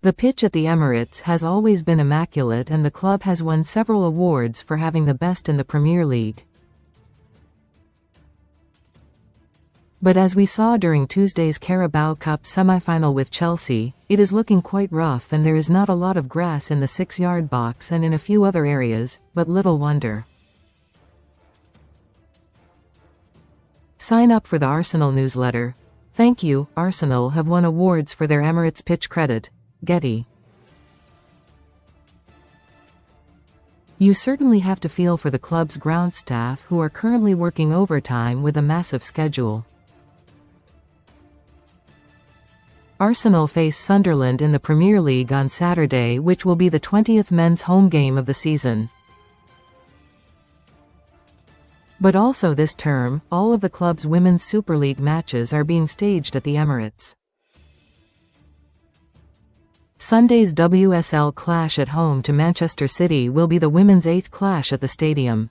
The pitch at the Emirates has always been immaculate, and the club has won several awards for having the best in the Premier League. But as we saw during Tuesday's Carabao Cup semi-final with Chelsea, it is looking quite rough, and there is not a lot of grass in the 6-yard box and in a few other areas, but little wonder. Sign up for the Arsenal newsletter. Thank you. Arsenal have won awards for their Emirates pitch credit. Getty. You certainly have to feel for the club's ground staff, who are currently working overtime with a massive schedule. Arsenal face Sunderland in the Premier League on Saturday, which will be the 20th men's home game of the season. But also this term, all of the club's Women's Super League matches are being staged at the Emirates. Sunday's WSL clash at home to Manchester City will be the women's 8th clash at the stadium.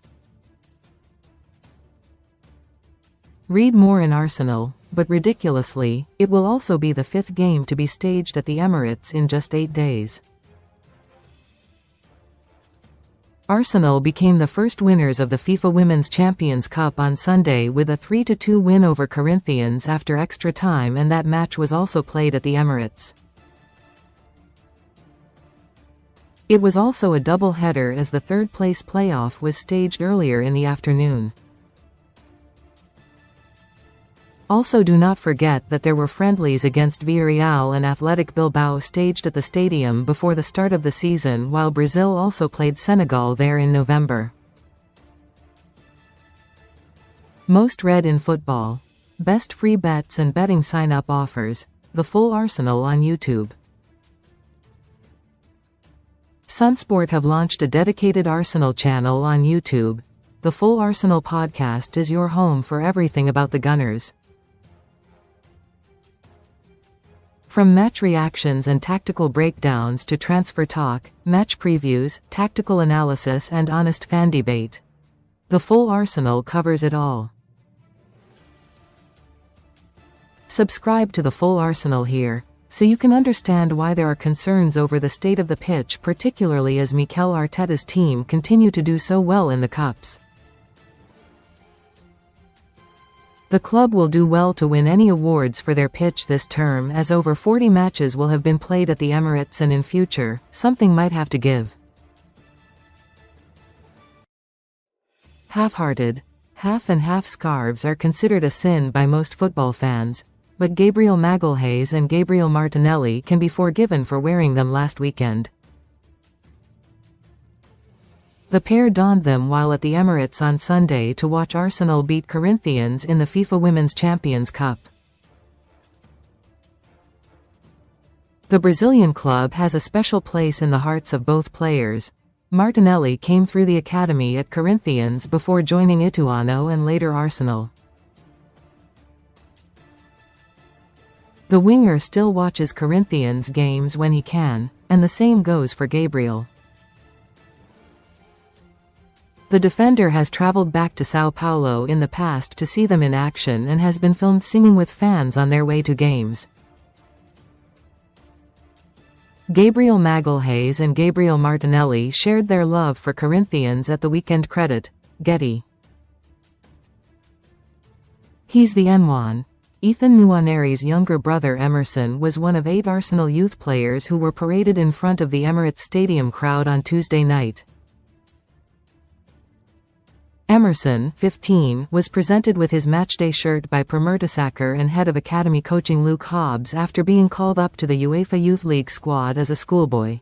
Read more in Arsenal, but ridiculously, it will also be the 5th game to be staged at the Emirates in just 8 days. Arsenal became the first winners of the FIFA Women's Champions Cup on Sunday with a 3-2 win over Corinthians after extra time, and that match was also played at the Emirates. It was also a double-header as the third-place playoff was staged earlier in the afternoon. Also, do not forget that there were friendlies against Villarreal and Athletic Bilbao staged at the stadium before the start of the season, while Brazil also played Senegal there in November. Most read in football. Best free bets and betting sign-up offers. The full Arsenal on YouTube. Sunsport have launched a dedicated Arsenal channel on YouTube. The Full Arsenal podcast is your home for everything about the Gunners. From match reactions and tactical breakdowns to transfer talk, match previews, tactical analysis and honest fan debate. The Full Arsenal covers it all. Subscribe to The Full Arsenal here, so you can understand why there are concerns over the state of the pitch, particularly as Mikel Arteta's team continue to do so well in the Cups. The club will do well to win any awards for their pitch this term, as over 40 matches will have been played at the Emirates, and in future, something might have to give. Half-hearted, half-and-half scarves are considered a sin by most football fans, but Gabriel Magalhaes and Gabriel Martinelli can be forgiven for wearing them last weekend. The pair donned them while at the Emirates on Sunday to watch Arsenal beat Corinthians in the FIFA Women's Champions Cup. The Brazilian club has a special place in the hearts of both players. Martinelli came through the academy at Corinthians before joining Ituano and later Arsenal. The winger still watches Corinthians games when he can, and the same goes for Gabriel. The defender has traveled back to Sao Paulo in the past to see them in action and has been filmed singing with fans on their way to games. Gabriel Magalhaes and Gabriel Martinelli shared their love for Corinthians at the weekend. Credit, Getty. He's the N1. Ethan Nwaneri's younger brother Emerson was one of 8 Arsenal youth players who were paraded in front of the Emirates Stadium crowd on Tuesday night. Emerson, 15, was presented with his matchday shirt by Per Mertesacker and head of academy coaching Luke Hobbs after being called up to the UEFA Youth League squad as a schoolboy.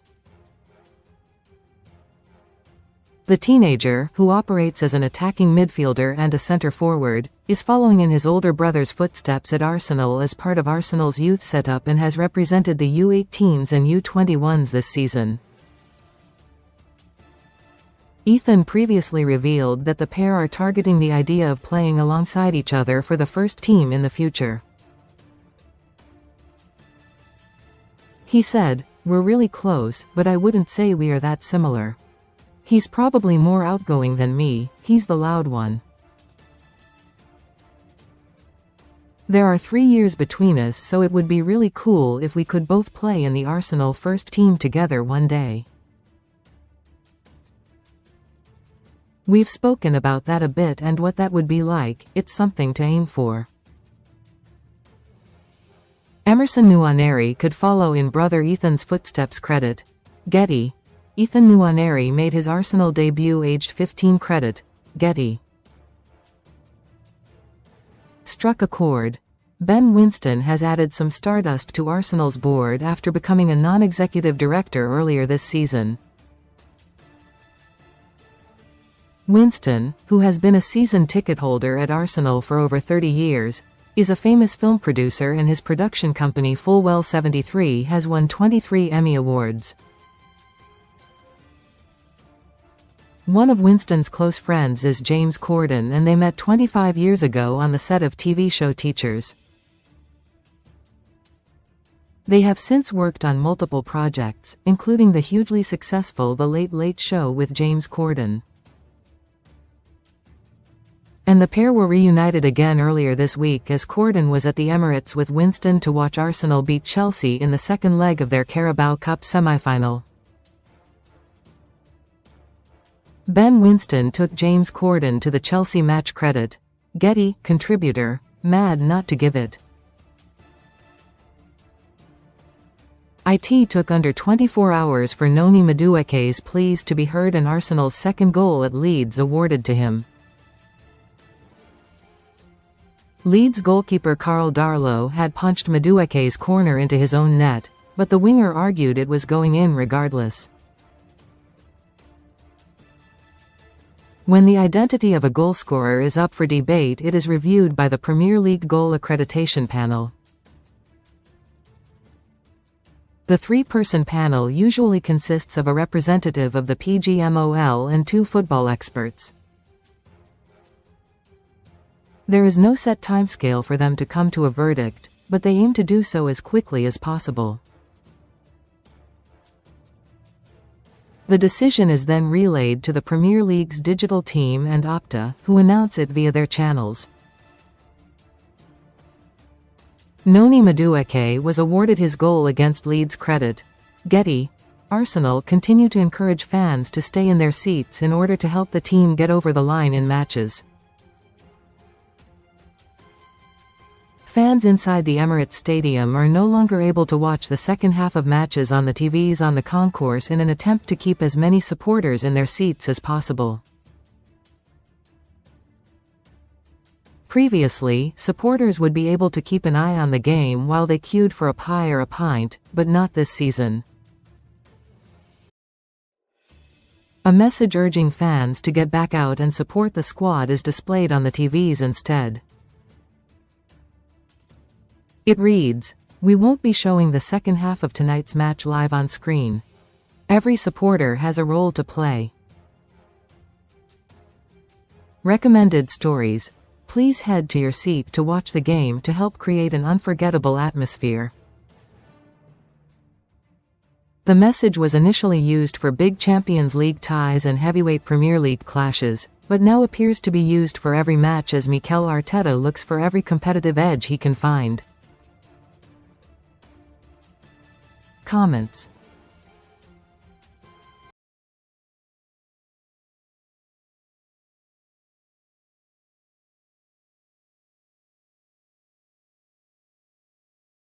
The teenager, who operates as an attacking midfielder and a centre-forward, is following in his older brother's footsteps at Arsenal as part of Arsenal's youth setup and has represented the U18s and U21s this season. Ethan previously revealed that the pair are targeting the idea of playing alongside each other for the first team in the future. He said, "We're really close, but I wouldn't say we are that similar. He's probably more outgoing than me, he's the loud one." There are 3 years between us, so it would be really cool if we could both play in the Arsenal first team together one day. We've spoken about that a bit and what that would be like. It's something to aim for. Ethan Nwaneri could follow in brother Ethan's footsteps. Credit. Getty. Ethan Nwaneri made his Arsenal debut aged 15. Credit. Getty. Struck a chord. Ben Winston has added some stardust to Arsenal's board after becoming a non-executive director earlier this season. Winston, who has been a season ticket holder at Arsenal for over 30 years, is a famous film producer, and his production company Fulwell 73 has won 23 Emmy Awards. One of Winston's close friends is James Corden, and they met 25 years ago on the set of TV show Teachers. They have since worked on multiple projects, including the hugely successful The Late Late Show with James Corden. And the pair were reunited again earlier this week as Corden was at the Emirates with Winston to watch Arsenal beat Chelsea in the second leg of their Carabao Cup semi-final. Ben Winston took James Corden to the Chelsea match. Credit. Getty, contributor, mad not to give it. It took under 24 hours for Noni Madueke's pleas to be heard and Arsenal's second goal at Leeds awarded to him. Leeds goalkeeper Carl Darlow had punched Madueke's corner into his own net, but the winger argued it was going in regardless. When the identity of a goalscorer is up for debate, it is reviewed by the Premier League Goal Accreditation Panel. The 3-person panel usually consists of a representative of the PGMOL and 2 football experts. There is no set timescale for them to come to a verdict, but they aim to do so as quickly as possible. The decision is then relayed to the Premier League's digital team and Opta, who announce it via their channels. Noni Madueke was awarded his goal against Leeds. Credit. Getty. Arsenal continue to encourage fans to stay in their seats in order to help the team get over the line in matches. Fans inside the Emirates Stadium are no longer able to watch the second half of matches on the TVs on the concourse in an attempt to keep as many supporters in their seats as possible. Previously, supporters would be able to keep an eye on the game while they queued for a pie or a pint, but not this season. A message urging fans to get back out and support the squad is displayed on the TVs instead. It reads, "We won't be showing the second half of tonight's match live on screen. Every supporter has a role to play." Recommended stories. Please head to your seat to watch the game to help create an unforgettable atmosphere. The message was initially used for big Champions League ties and heavyweight Premier League clashes, but now appears to be used for every match as Mikel Arteta looks for every competitive edge he can find. Comments.